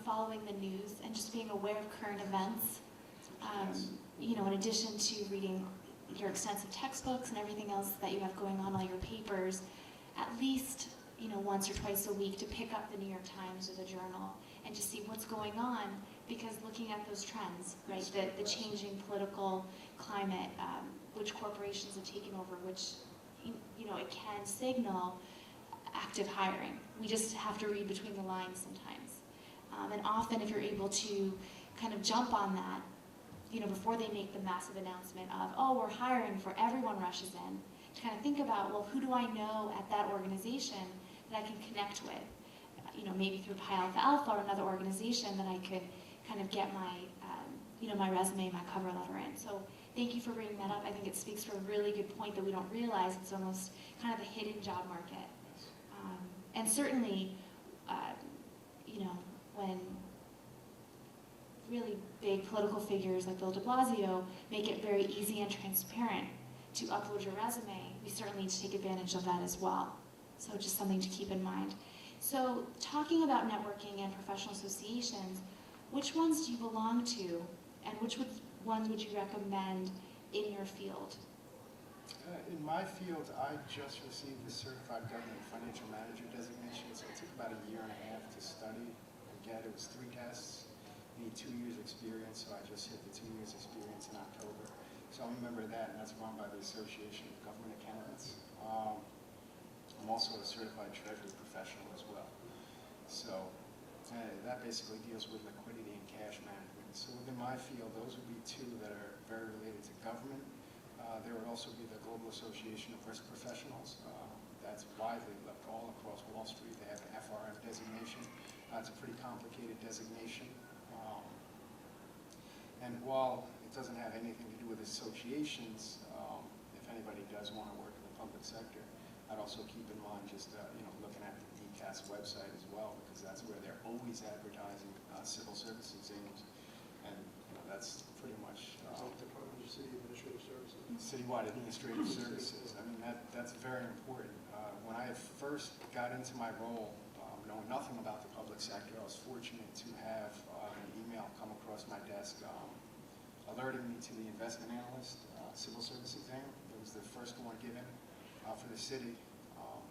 following the news and just being aware of current events. Yes. You know, in addition to reading your extensive textbooks and everything else that you have going on, all your papers, at least, you know, once or twice a week to pick up the New York Times or the Journal and to see what's going on, because looking at those trends, right, the changing political climate, which corporations have taken over, which, you know, it can signal active hiring. We just have to read between the lines sometimes. And often if you're able to kind of jump on that, you know, before they make the massive announcement of, oh, we're hiring before everyone rushes in, to kind of think about, well, who do I know at that organization that I can connect with? You know, maybe through Pi Alpha Alpha or another organization that I could kind of get my, you know, my resume, my cover letter in. So thank you for bringing that up. I think it speaks to a really good point that we don't realize. It's almost kind of a hidden job market. And certainly, you know, when really big political figures like Bill de Blasio make it very easy and transparent to upload your resume, we certainly need to take advantage of that as well. So just something to keep in mind. So talking about networking and professional associations, which ones do you belong to, and which ones would you recommend in your field? In my field, I just received the Certified Government Financial Manager designation, so it took about a year and a half to study and get. It was 3 tests. Need 2 years experience, so I just hit the 2 years experience in October. So I'm a member of that, and that's run by the Association of Government Accountants. I'm also a certified treasury professional as well. So that basically deals with liquidity and cash management. So within my field, those would be 2 that are very related to government. There would also be the Global Association of Risk Professionals. That's widely loved all across Wall Street. They have an FRM designation. It's a pretty complicated designation. And while it doesn't have anything to do with associations, if anybody does want to work in the public sector, I'd also keep in mind just you know, looking at the DCAS website as well, because that's where they're always advertising civil service exams, and you know, that's pretty much Department of City Administrative Services. Citywide Administrative Services. I mean, that's very important. When I first got into my role, knowing nothing about the public sector, I was fortunate to have an email come across my desk alerting me to the investment analyst civil service exam. It was the first one given for the city.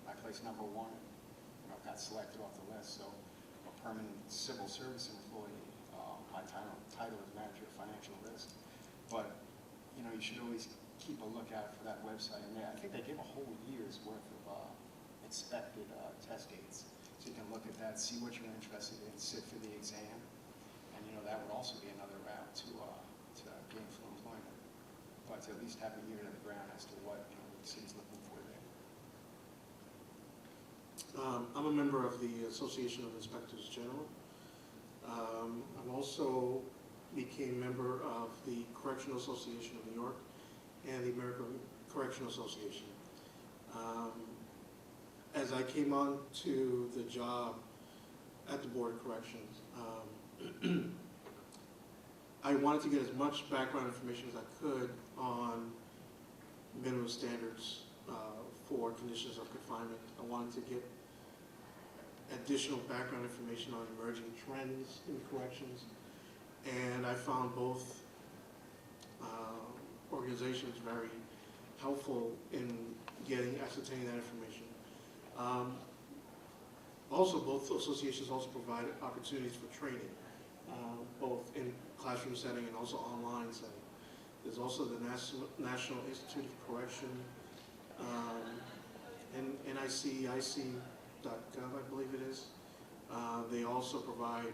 I placed #1. You know, got selected off the list, so I'm a permanent civil service employee. My title is Manager of Financial Risk. But you know, you should always keep a lookout for that website. And I think they give a whole year's worth of expected test dates. So you can look at that, see what you're interested in, sit for the exam, and you know, that would also be another route to gainful employment. But to at least have a ear to the ground as to what, you know, the city's looking for there. I'm a member of the Association of Inspectors General. I'm also became member of the Correctional Association of New York and the American Correctional Association. As I came on to the job at the Board of Corrections, I wanted to get as much background information as I could on minimum standards for conditions of confinement. I wanted to get additional background information on emerging trends in corrections, and I found both organizations very helpful in ascertaining that information. Also, both associations also provide opportunities for training, both in classroom setting and also online setting. There's also the National Institute of Correction, and NICIC.gov, I believe it is. They also provide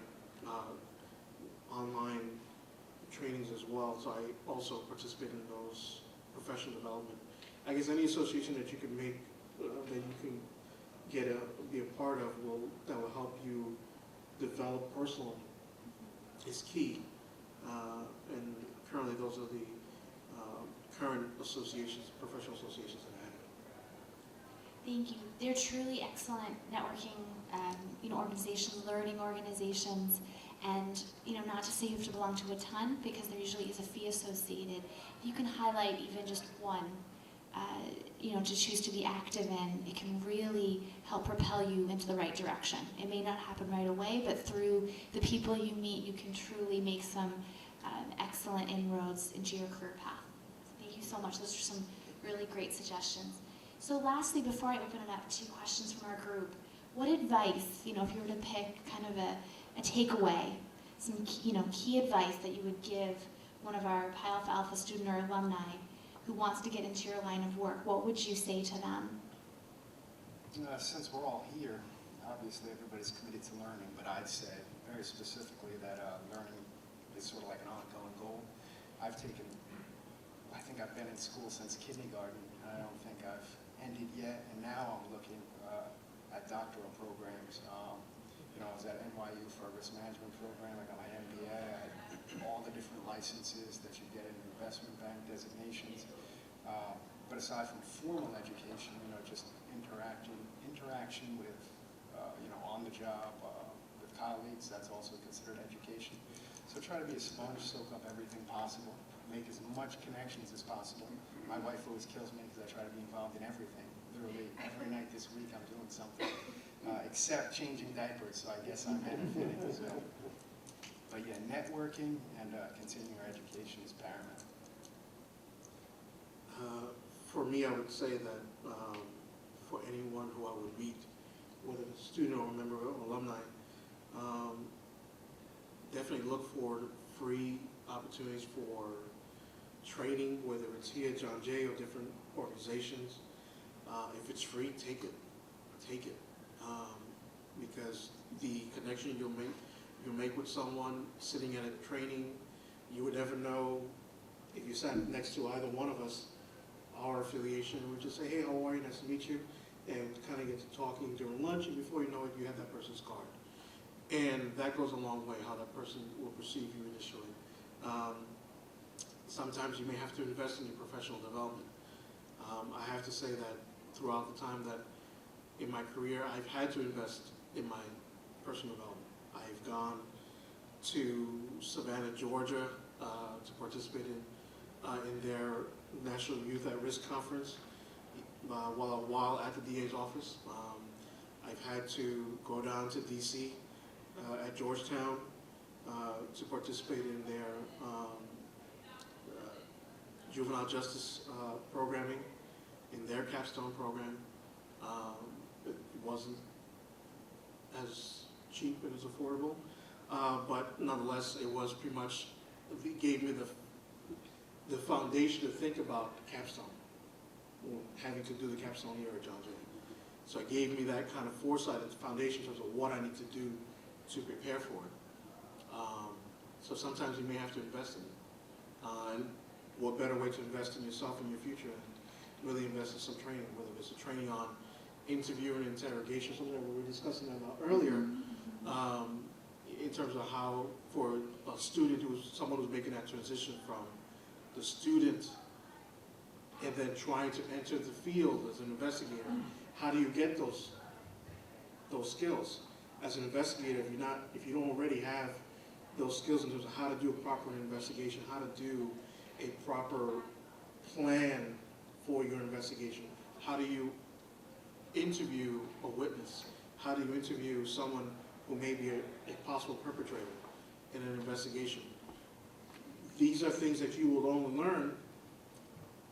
online trainings as well, so I also participate in those professional development. I guess any association that you can make, that you can be a part of, that will help you develop personally is key. And currently those are the current associations, professional associations that I have. Thank you. They're truly excellent networking, you know, organizations, learning organizations, and you know, not to say you have to belong to a ton, because there usually is a fee associated. If you can highlight even just one to choose to be active in, it can really help propel you into the right direction. It may not happen right away, but through the people you meet, you can truly make some excellent inroads into your career path. Thank you so much. Those are some really great suggestions. So lastly, before I open it up to questions from our group, what advice, if you were to pick kind of a takeaway, some key advice that you would give one of our Pi Alpha Alpha student or alumni who wants to get into your line of work, what would you say to them? Since we're all here, obviously everybody's committed to learning, but I'd say very specifically that learning is sort of like an ongoing goal. I think I've been in school since kindergarten, and I don't think I've ended yet, and now I'm looking at doctoral programs. I was at NYU for a risk management program. I got my MBA. I had all the different licenses that you get in investment bank designations. But aside from formal education, just interaction with, on the job with colleagues, that's also considered education. So try to be a sponge, soak up everything possible, make as much connections as possible. My wife always kills me because I try to be involved in everything. Literally every night this week I'm doing something, except changing diapers, so I guess I'm benefiting as well. But yeah, networking and continuing our education is paramount. For me, I would say that for anyone who I would meet, whether it's a student or a member or alumni, definitely look for free opportunities for training, whether it's here at John Jay or different organizations. If it's free, take it. Take it. Because the connection you'll make with someone sitting at a training, you would never know if you sat next to either one of us, our affiliation, we would just say, hey, how are you? Nice to meet you. And kind of get to talking during lunch, and before you know it, you have that person's card. And that goes a long way, how that person will perceive you initially. Sometimes you may have to invest in your professional development. I have to say that throughout the time that in my career, I've had to invest in my personal development. I've gone to Savannah, Georgia, to participate in their National Youth at Risk Conference while at the DA's office. I've had to go down to DC at Georgetown to participate in their juvenile justice programming, in their capstone program. It wasn't as cheap and as affordable, but nonetheless, it was pretty much, it gave me the foundation to think about capstone, having to do the capstone here at John Jay. So it gave me that kind of foresight and foundation in terms of what I need to do to prepare for it. So sometimes you may have to invest in it. And what better way to invest in yourself and your future and really invest in some training, whether it's a training on interview and interrogation, something that we were discussing about earlier, in terms of how for a student someone who's making that transition from the student and then trying to enter the field as an investigator, how do you get those skills? As an investigator, if you don't already have those skills in terms of how to do a proper investigation, how to do a proper plan for your investigation, how do you interview a witness, how do you interview someone who may be a possible perpetrator in an investigation? These are things that you will only learn,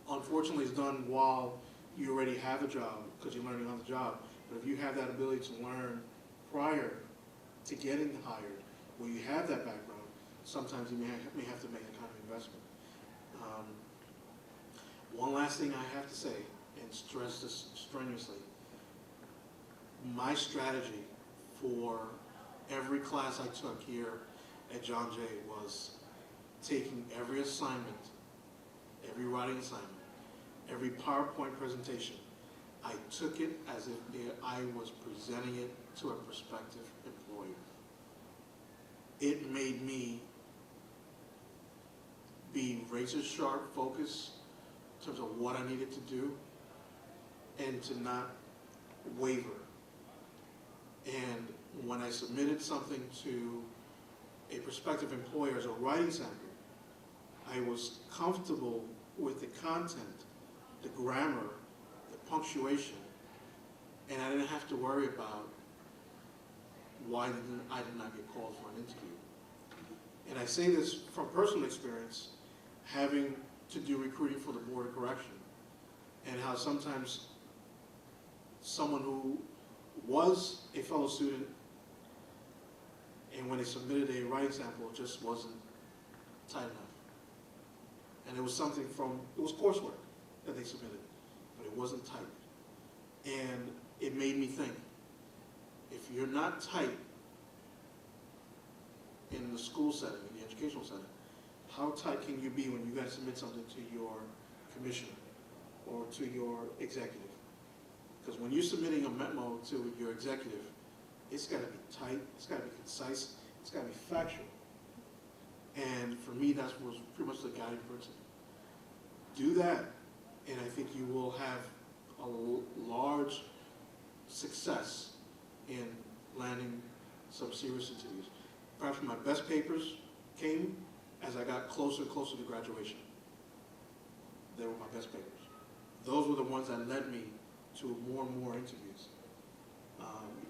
unfortunately, it's done while you already have a job, because you're learning on the job. But if you have that ability to learn prior to getting hired, where you have that background, sometimes you may have to make a kind of investment. One last thing I have to say, and stress this strenuously, my strategy for every class I took here at John Jay was taking every assignment, every writing assignment, every PowerPoint presentation, I took it as if I was presenting it to a prospective employer. It made me be razor sharp focused in terms of what I needed to do and to not waver. And when I submitted something to a prospective employer as a writing sample, I was comfortable with the content the grammar, the punctuation, and I didn't have to worry about why I did not get called for an interview. And I say this from personal experience, having to do recruiting for the Board of Correction, and how sometimes someone who was a fellow student, and when they submitted a writing sample, it just wasn't tight enough. And it was something from, it was coursework that they submitted, but it wasn't tight. And it made me think, if you're not tight in the school setting, in the educational setting, how tight can you be when you got to submit something to your commissioner or to your executive? Because when you're submitting a memo to your executive, it's got to be tight, it's got to be concise, it's got to be factual. And for me, that was pretty much the guiding principle. Do that, and I think you will have a large success in landing some serious interviews. Perhaps my best papers came as I got closer and closer to graduation. They were my best papers. Those were the ones that led me to more and more interviews.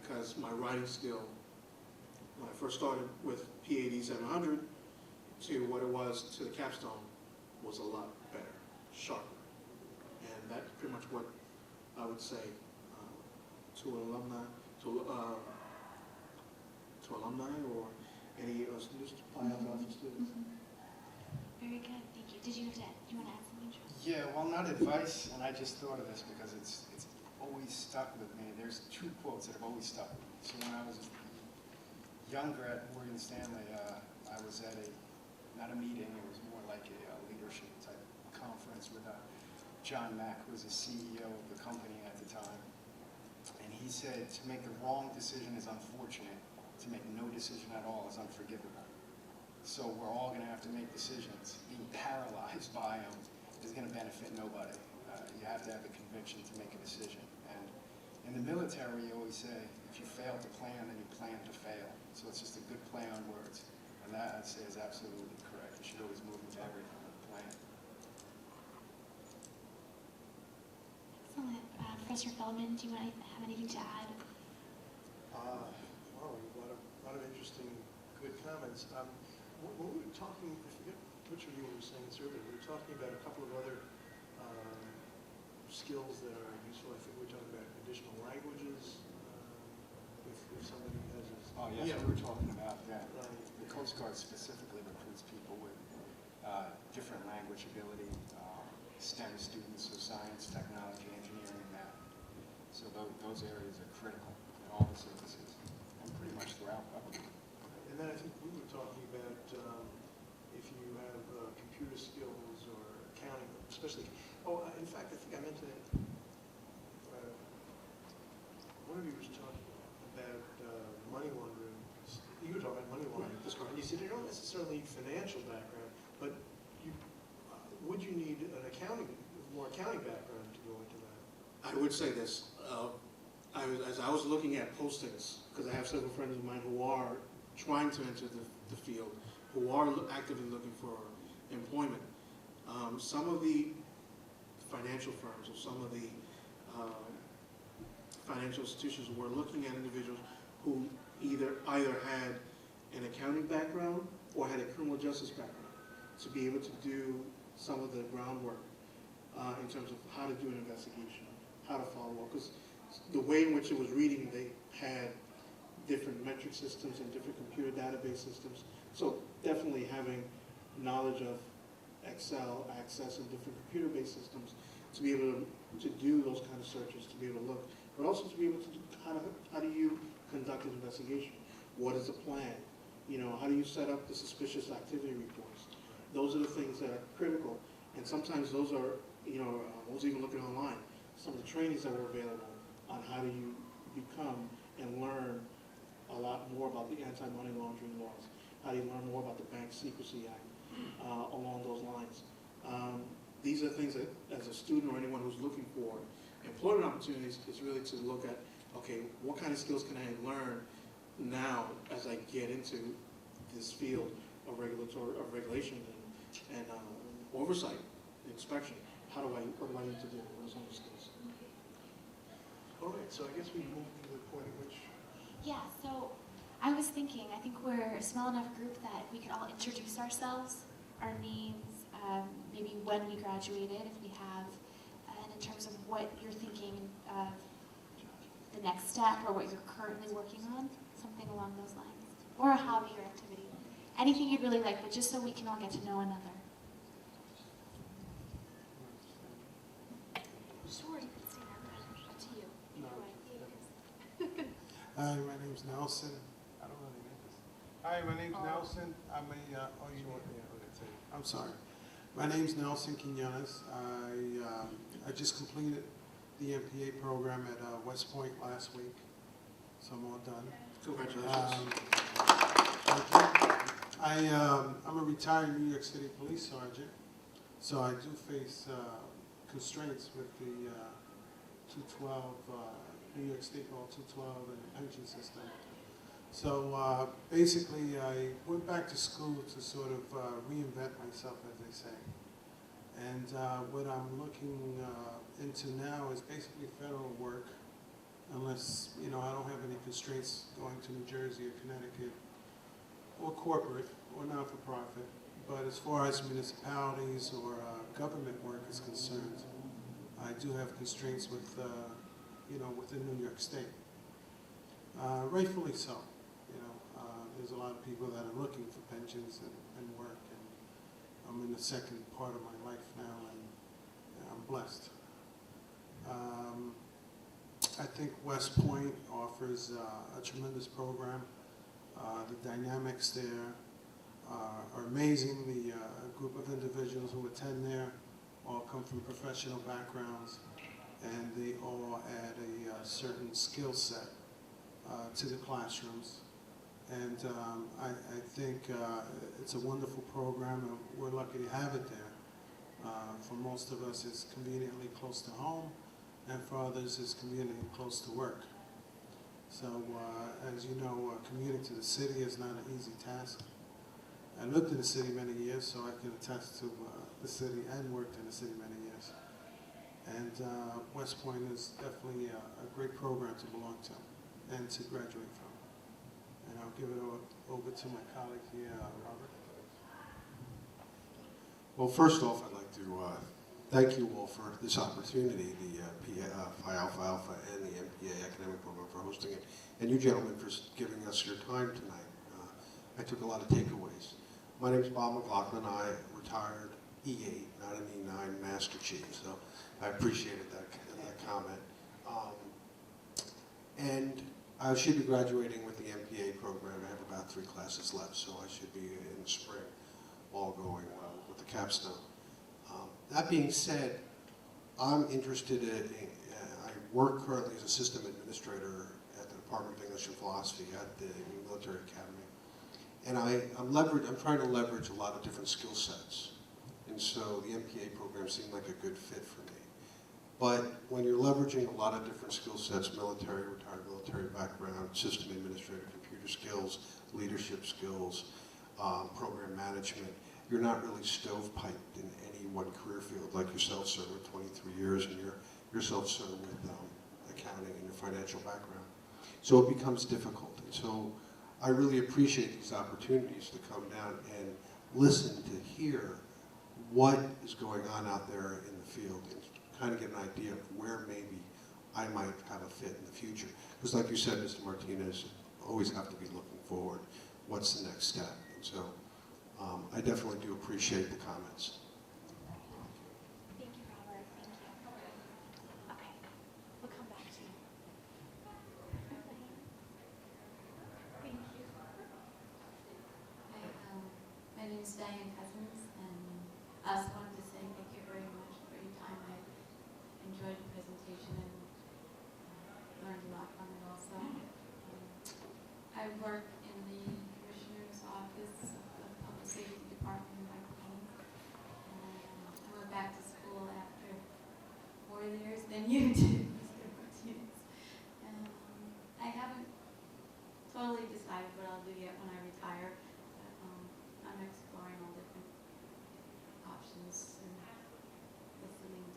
Because my writing skill, when I first started with PAD 700 to what it was to the capstone, was a lot better, sharper. And that's pretty much what I would say to alumni, to alumni or any students to apply out for students. Very good, thank you. Do you want to add something, Charles? Yeah, well, not advice, and I just thought of this because it's always stuck with me. There's two quotes that have always stuck with me. So when I was younger at Morgan Stanley, I was at not a meeting, it was more like a leadership type conference with John Mack, who was the CEO of the company at the time. And he said, to make the wrong decision is unfortunate, to make no decision at all is unforgivable. So we're all going to have to make decisions. Being paralyzed by them is going to benefit nobody. You have to have the conviction to make a decision. And in the military, you always say, if you fail to plan, then you plan to fail. So it's just a good play on words. And that, I'd say, is absolutely correct. You should always move into everything with a plan. Excellent. Professor Feldman, do you want to have anything to add? Wow, a lot of interesting, good comments. When we were talking, I forget which of you were saying this earlier, we were talking about a couple of other skills that are useful. I think we were talking about additional languages, if somebody has a... Oh, yes, we were talking about that. Right. The Coast Guard specifically recruits people with different language ability, STEM students, so science, technology, engineering, and math. So those areas are critical in all the services, and pretty much throughout government. And then I think we were talking about if you have computer skills or accounting, especially... Oh, in fact, I think I meant to... one of you was talking about money laundering. You were talking about money laundering. And you said you don't necessarily need financial background, but would you need an more accounting background to go into that? I would say this. As I was looking at postings, because I have several friends of mine who are trying to enter the field, who are actively looking for employment, some of the financial firms or some of the financial institutions were looking at individuals who either had an accounting background or had a criminal justice background to be able to do some of the groundwork in terms of how to do an investigation, how to follow up. Because the way in which it was reading, they had different metric systems and different computer database systems. So definitely having knowledge of Excel, access, and different computer-based systems to be able to do those kind of searches, to be able to look, but also to be able to do how do you conduct an investigation? What is the plan? How do you set up the suspicious activity reports? Those are the things that are critical, and sometimes those are, I was even looking online, some of the trainings that were available on how do you become and learn a lot more about the anti-money laundering laws, how do you learn more about the Bank Secrecy Act, along those lines. These are things that, as a student or anyone who's looking for employment opportunities, is really to look at, okay, what kind of skills can I learn now as I get into this field of regulation and oversight, inspection. how do I earn money to do those other things? All right, so I guess we move to the point at which, Yeah, so I was thinking, I think we're a small enough group that we could all introduce ourselves, our names, maybe when we graduated, if we have, and in terms of what you're thinking of the next step or what you're currently working on, something along those lines, or a hobby or activity. Anything you'd really like, but just so we can all get to know another. Sure, you can say that. Up to you. Either way. Hi, my name's Nelson. I don't know the name. Hi, my name's Nelson. I'm a, I'm sorry. My name's Nelson Quinones. I just completed the MPA program at West Point last week, so I'm all done. Congratulations. Thank you. I'm a retired New York City police sergeant, so I do face constraints with the 212, New York State Law 212 and the pension system. So basically I went back to school to sort of reinvent myself, as they say. And what I'm looking into now is basically federal work, unless, you know, I don't have any constraints going to New Jersey or Connecticut, or corporate, or not-for-profit. But as far as municipalities or government work is concerned, I do have constraints with, you know, within New York State. Rightfully so. You know, there's a lot of people that are looking for pensions and work, and I'm in the second part of my life now, and I'm blessed. I think West Point offers a tremendous program. The dynamics there are amazing. The group of individuals who attend there all come from professional backgrounds, and they all add a certain skill set to the classrooms. And I think it's a wonderful program, and we're lucky to have it there. For most of us, it's conveniently close to home, and for others, it's conveniently close to work. So, as you know, commuting to the city is not an easy task. I lived in the city many years, so I can attest to the city and worked in the city many years. And West Point is definitely a great program to belong to and to graduate from. And I'll give it over to my colleague here, Robert. Well, first off, I'd like to thank you all for this opportunity, the Phi Alpha Alpha and the MPA Academic Program for hosting it, and you gentlemen for giving us your time tonight. I took a lot of takeaways. My name is Bob McLaughlin. I retired E8, not an E9 Master Chief, so I appreciated that comment. And I should be graduating with the MPA program. I have about 3 classes left, so I should be in the spring, all going well with the capstone. That being said, I'm interested in, I work currently as a system administrator at the Department of English and Philosophy at the Military Academy. And I'm trying to leverage a lot of different skill sets. And so the MPA program seemed like a good fit for me. But when you're leveraging a lot of different skill sets, military, retired military background, system administrator, computer skills, leadership skills, program management, you're not really stovepiped in any one career field like yourself, sir, with 23 years, and yourself, sir, with accounting and your financial background. So it becomes difficult. And so I really appreciate these opportunities to come down and listen to hear what is going on out there in the field and kind of get an idea of where maybe I might have a fit in the future. Because like you said, Mr. Martinez, always have to be looking forward. What's the next step? And so I definitely do appreciate the comments. Thank you, Robert. Thank you. Okay, we'll come back to you. Thank you. Hi, my name is Diane Cousins, and I also wanted to say thank you very much for your time. I enjoyed the presentation and learned a lot from it also. I work in the Commissioner's Office of the Public Safety Department in my Queens. I went back to school after 4 years than you did, Mr. Martinez. I haven't totally decided what I'll do yet when I retire, but I'm exploring all different options and listening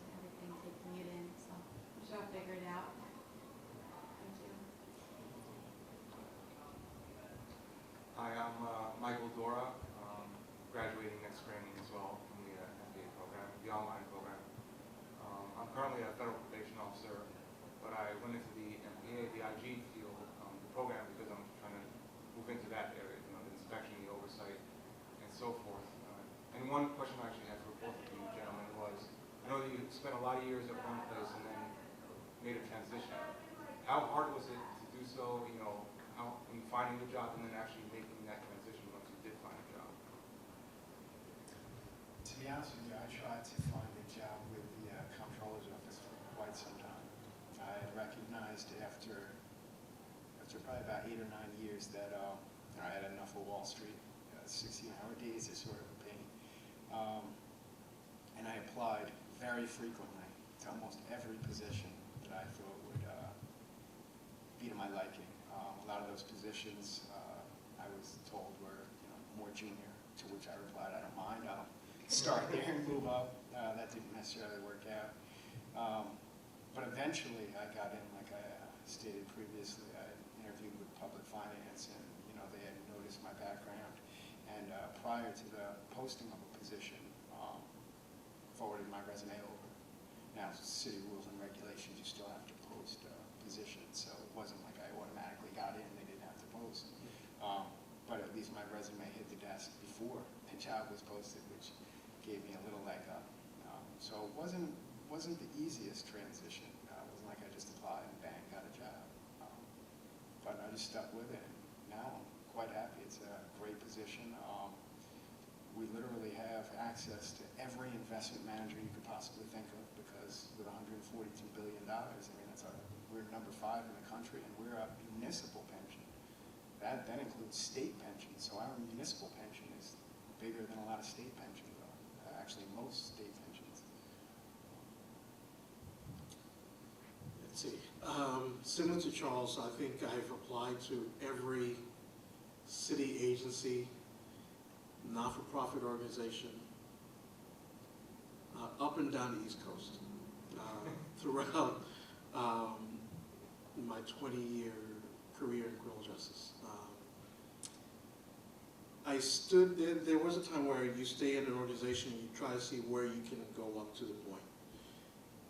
went into the MPA, the IG field, the program, because I'm trying to move into that area, you know, the inspection, the oversight, and so forth. And one question I actually had for both of you gentlemen was, I know that you spent a lot of years at one place and then made a transition. How hard was it to do so, you know, how, in finding a job and then actually making that transition once you did find a job? To be honest with you, I tried to find a job with the comptroller's office for quite some time. I had recognized after probably about 8 or 9 years that I had enough of Wall Street. 16-hour days is sort of a pain. And I applied very frequently to almost every position that I thought would be to my liking. A lot of those positions I was told were more junior, to which I replied, I don't mind, I'll start there and move up. That didn't necessarily work out. But eventually I got in, like I stated previously, I interviewed with public finance and they had noticed my background. And prior to the posting of a position, forwarded my resume over. Now, city rules and regulations, you still have to post positions, so it wasn't like I automatically got in, they didn't have to post. But at least my resume hit the desk before the job was posted, which gave me a little leg up. So it wasn't the easiest transition. It wasn't like I just applied and bang, got a job. But I just stuck with it. Now I'm quite happy. It's a great position. We literally have access to every investment manager you could possibly think of, because with $142 billion, I mean, we're number 5 in the country, and we're a municipal pension. That includes state pensions, so our municipal pension is bigger than a lot of state pensions are. Actually, most state pensions. Let's see. Similar to Charles, I think I've applied to every city agency, not-for-profit organization, up and down the East Coast, throughout my 20-year career in criminal justice. I stood there was a time where you stay in an organization and you try to see where you can go up to the point.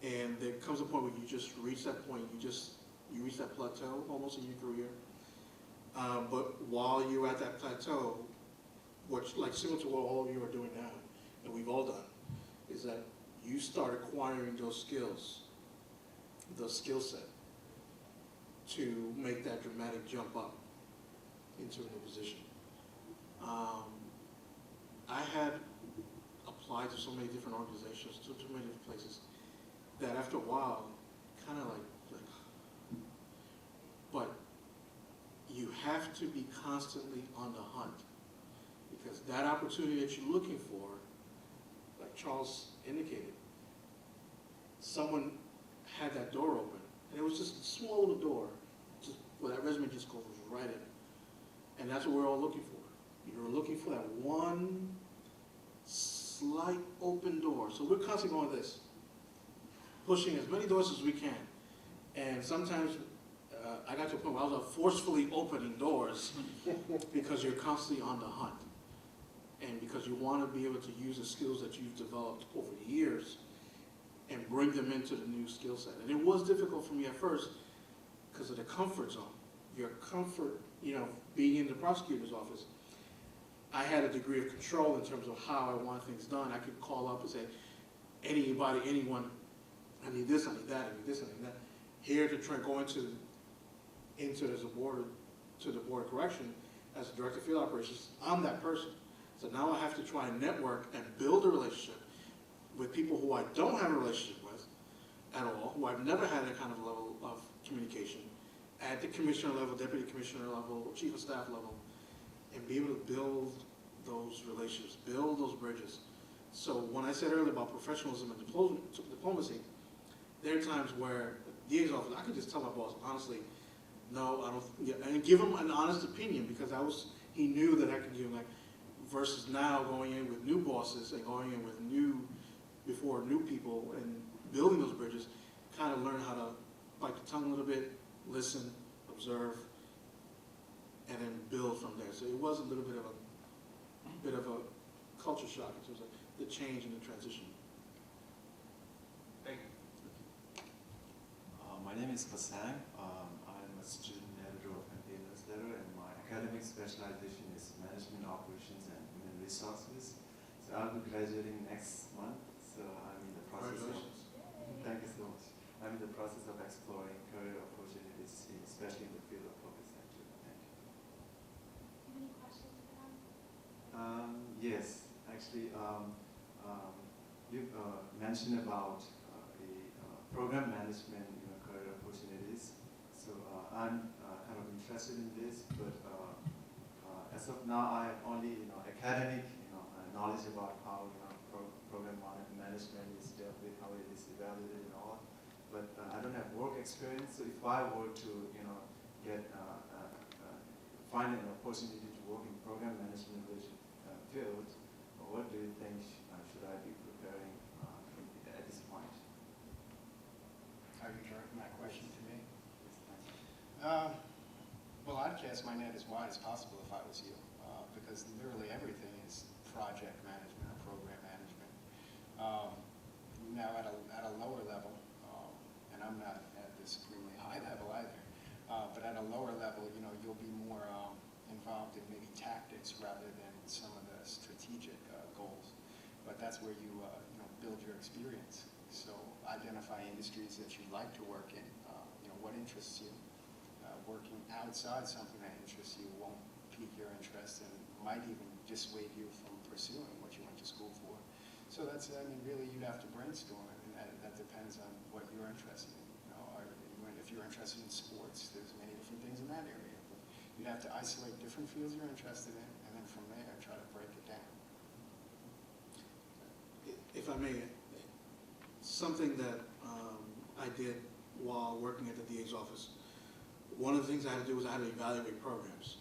And there comes a point where you just reach that point, you reach that plateau almost in your career. But while you're at that plateau, which, like similar to what all of you are doing now, and we've all done, is that you start acquiring those skills, the skill set, to make that dramatic jump up into a new position. I had applied to so many different organizations, to many different places, that after a while, kind of like, but you have to be constantly on the hunt, because that opportunity that you're looking for, like Charles indicated, someone had that door open, and it was just a small little door, just where that resume just goes right in. And that's what we're all looking for. You're looking for that one slight open door. So we're constantly going this, pushing as many doors as we can. And sometimes I got to a point where I was forcefully opening doors because you're constantly on the hunt. And because you want to be able to use the skills that you've developed over the years and bring them into the new skill set. And it was difficult for me at first because of the comfort zone. Your comfort, being in the prosecutor's office, I had a degree of control in terms of how I want things done. I could call up and say, anybody, anyone, I need this, I need that, I need this, I need that. Here to try and go into as a board, to the Board of Correction, as a Director of Field Operations, I'm that person. So now I have to try and network and build a relationship with people who I don't have a relationship with at all, who I've never had that kind of level of communication, at the commissioner level, deputy commissioner level, chief of staff level, and be able to build those relationships, build those bridges. So when I said earlier about professionalism and diplomacy, there are times where the DA's office, I could just tell my boss, honestly, no, I don't, and give him an honest opinion, because he knew that I could give him that, versus now going in with new bosses and going in with before new people and building those bridges, kind of learn how to bite the tongue a little bit, listen, observe, and then build from there. So it was a little bit of a culture shock in terms of the change and the transition. Thank you. My My name is Basang. I'm a student editor of MPA Newsletter, and my academic specialization is management operations and human resources. So I'll be graduating next month. So I'm in the process of. Thank you so much. I'm in the process of exploring career opportunities, especially in the field of public sector. Thank you. Any questions for them? Yes, actually, you mentioned about the program management, career opportunities. So I'm kind of interested in this, but as of now, I have only academic knowledge about how program management is dealt with, how it is evaluated and all. But I don't have work experience. So if I were to get find an opportunity to work in program management field, what do you think should I be preparing at this point? Are you directing that question to me? Yes, thank you. Well, I'd cast my net as wide as possible if I was you, because literally everything is project management or program management. Now, at a lower level, and I'm not at this extremely high level either, but at a lower level, you'll be more involved in maybe tactics rather than some of the strategic goals. But that's where you build your experience. So identify industries that you'd like to work in. What interests you. Working outside something that interests you won't pique your interest and might even dissuade you from pursuing what you went to school for. So that's, really you'd have to brainstorm, and that depends on what you're interested in. If you're interested in sports, there's many different things in that area. But you'd have to isolate different fields you're interested in, and then from there try to break it down. If I may, something that I did while working at the DA's office, one of the things I had to do was I had to evaluate programs.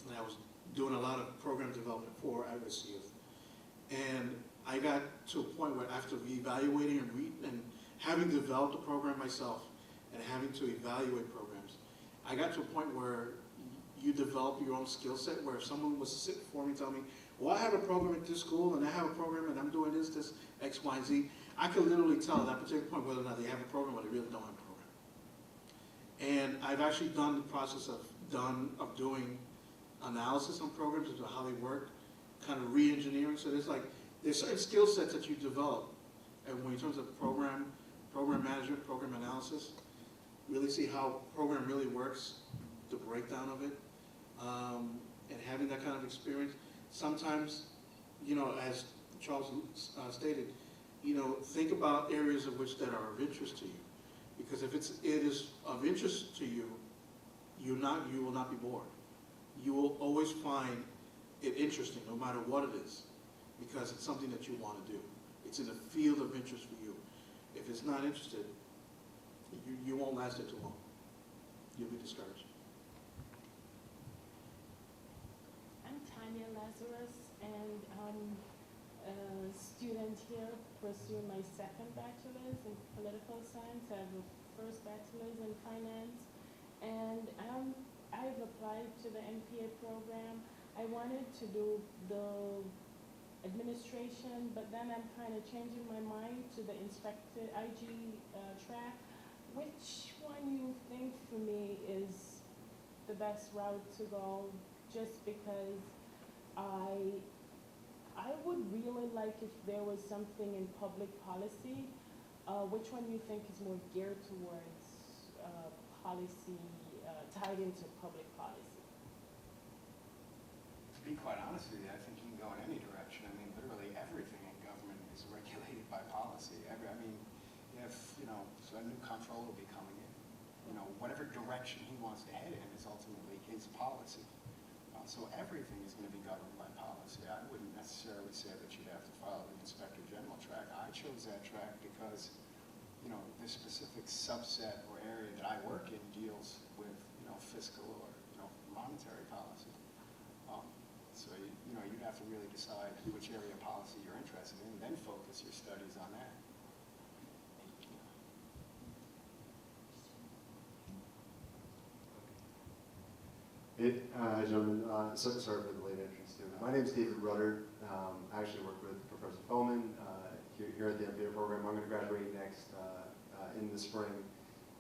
And I was doing a lot of program development for at-risk youth. And I got to a point where after evaluating and having developed a program myself and having to evaluate programs, I got to a point where you develop your own skill set, where if someone was to sit before me and tell me, well, I have a program at this school and I have a program and I'm doing this, X, Y, and Z, I could literally tell at that particular point whether or not they have a program or they really don't have a program. And I've actually done the process of doing analysis on programs as to how they work, kind of re-engineering. So there's certain skill sets that you develop, and when in terms of program management, program analysis, really see how program really works, the breakdown of it, and having that kind of experience. Sometimes, as Charles stated, think about areas of which that are of interest to you. Because if it is of interest to you, you will not be bored. You will always find it interesting, no matter what it is, because it's something that you want to do. It's in a field of interest for you. If it's not interested, you won't last it too long. You'll be discouraged. I'm Tanya Lazarus, and I'm a student here pursuing my second bachelor's in political science. I have a first bachelor's in finance, and I've applied to the MPA program. I wanted to do the administration, but then I'm kind of changing my mind to the inspector IG track. Which one you think for me is the best route to go? Just because I would really like if there was something in public policy. Which one do you think is more geared towards policy, tied into public policy? To be quite honest with you, I think you can go in any direction. Literally everything in government is regulated by policy. You have, so a new comptroller will be coming in. Whatever direction he wants to head in is ultimately his policy. So everything is going to be governed by policy. I wouldn't necessarily say that you'd have to follow the Inspector General track. I chose that track because, the specific subset or area that I work in deals with, fiscal or, monetary policy. So, you'd have to really decide which area of policy you're interested in, and then focus your studies on that. Hi, gentlemen. Sorry for the late entrance, too. My name is David Rudder. I actually work with Professor Feldman here at the MBA program. I'm going to graduate next in the spring.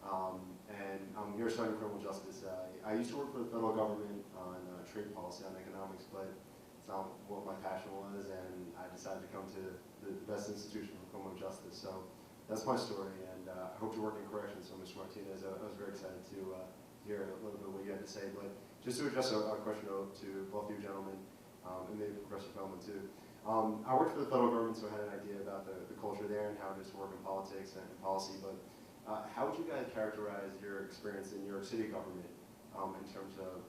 And I'm here studying criminal justice. I used to work for the federal government on trade policy, on economics, but it's not what my passion was, and I decided to come to the best institution for criminal justice. So that's my story, and I hope to work in corrections. So, Mr. Martinez, I was very excited to hear a little bit what you had to say. But just to address a question to both of you gentlemen, and maybe Professor Feldman too. I worked for the federal government, so I had an idea about the culture there and how it is to work in politics and policy. But how would you guys characterize your experience in New York City government in terms of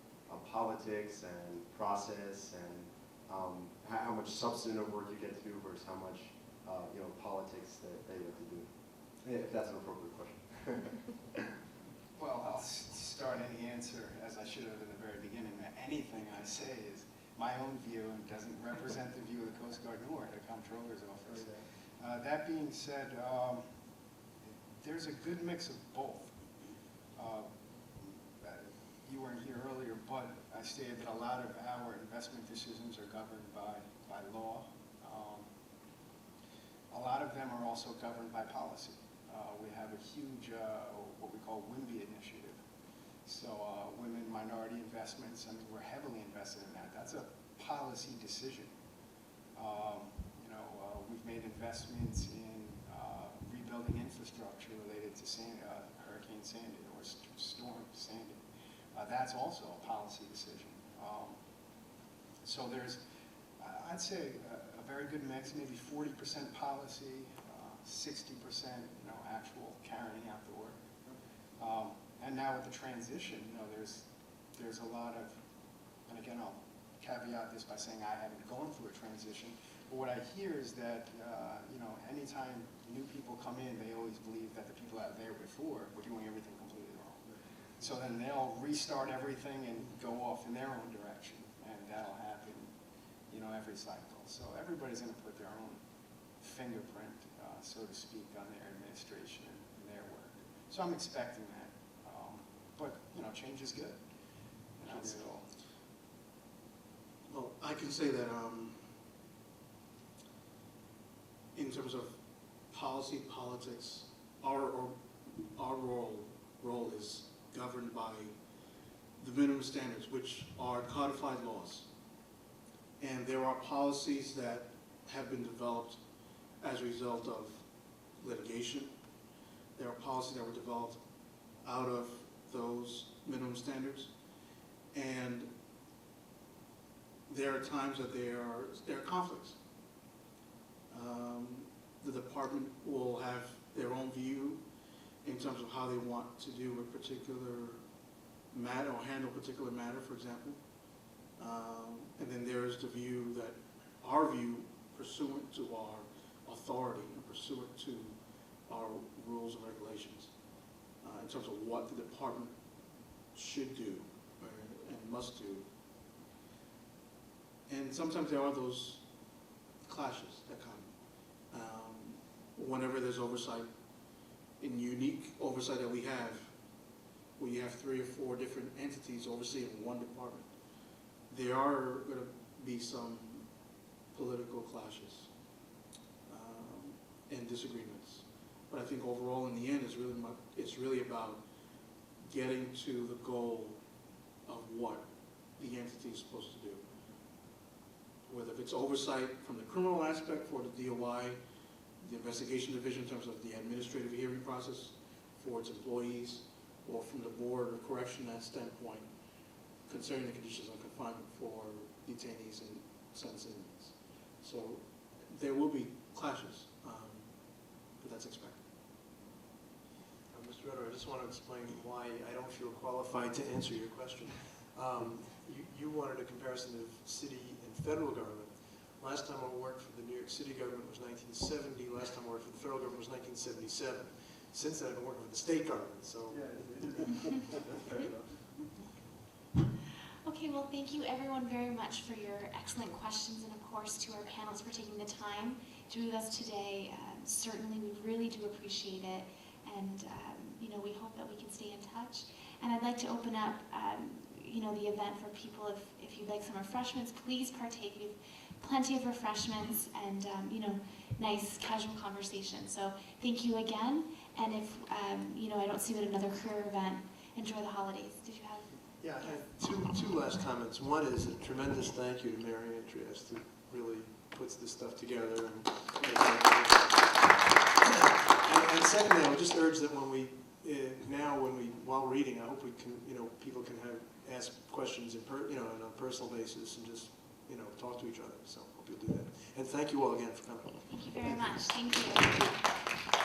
politics and process and how much substantive work you get to do versus how much politics that you have to do? If that's an appropriate question. Well, I'll start any answer as I should have in the very beginning. That anything I say is my own view and doesn't represent the view of the Coast Guard nor the Comptroller's office. That being said, there's a good mix of both. You weren't here earlier, but I stated that a lot of our investment decisions are governed by law. A lot of them are also governed by policy. We have a huge, what we call WIMBY initiative. So women, minority investments, I mean, we're heavily invested in that. That's a policy decision. We've made investments in rebuilding infrastructure related to Hurricane Sandy or Storm Sandy. That's also a policy decision. So there's, I'd say, a very good mix, maybe 40% policy, 60% actual carrying out the work. And now with the transition, there's a lot of, and again I'll caveat this by saying I haven't gone through a transition, but what I hear is that anytime new people come in, they always believe that the people out there before were doing everything completely wrong. So then they'll restart everything and go off in their own direction, and that'll happen every cycle. So everybody's going to put their own fingerprint, so to speak, on their administration and their work. So I'm expecting that. But change is good. Well, I can say that in terms of policy, politics, our role is governed by the minimum standards, which are codified laws. And there are policies that have been developed as a result of litigation. There are policies that were developed out of those minimum standards. And there are times that there are conflicts. The department will have their own view in terms of how they want to do a particular matter or handle a particular matter, for example. And then there's the view that our view, pursuant to our authority and pursuant to our rules and regulations, in terms of what the department should do and must do. And sometimes there are those clashes that come. Whenever there's oversight, in unique oversight that we have, where you have 3 or 4 different entities overseeing one department, there are going to be some political clashes and disagreements. But I think overall, in the end, it's really about getting to the goal of what the entity is supposed to do. Whether it's oversight from the criminal aspect for the DOI, the investigation division in terms of the administrative hearing process for its employees, or from the board of correction that standpoint concerning the conditions of confinement for detainees and sentenced inmates. So there will be clashes, but that's expected. Mr. Rutter, I just want to explain why I don't feel qualified to answer your question. You wanted a comparison of city and federal government. Last time I worked for the New York City government was 1970. Last time I worked for the federal government was 1977. Since then, I've been working for the state government, so. Okay, well, thank you everyone very much for your excellent questions, and of course to our panelists for taking the time to be with us today. Certainly, we really do appreciate it, and we hope that we can stay in touch. And I'd like to open up, the event for people. If you'd like some refreshments, please partake. We have plenty of refreshments and nice casual conversation. So thank you again, And if, you know, I don't see it at another career event, enjoy the holidays. Did you have? Yeah, I have two last comments. One is a tremendous thank you to Marion Trieste, who really puts this stuff together. And secondly, I would just urge that when we, while reading, I hope we can, you know, people can ask questions on a personal basis and just, you know, talk to each other. So hope you'll do that. And thank you all again for coming. Thank you very much. Thank you.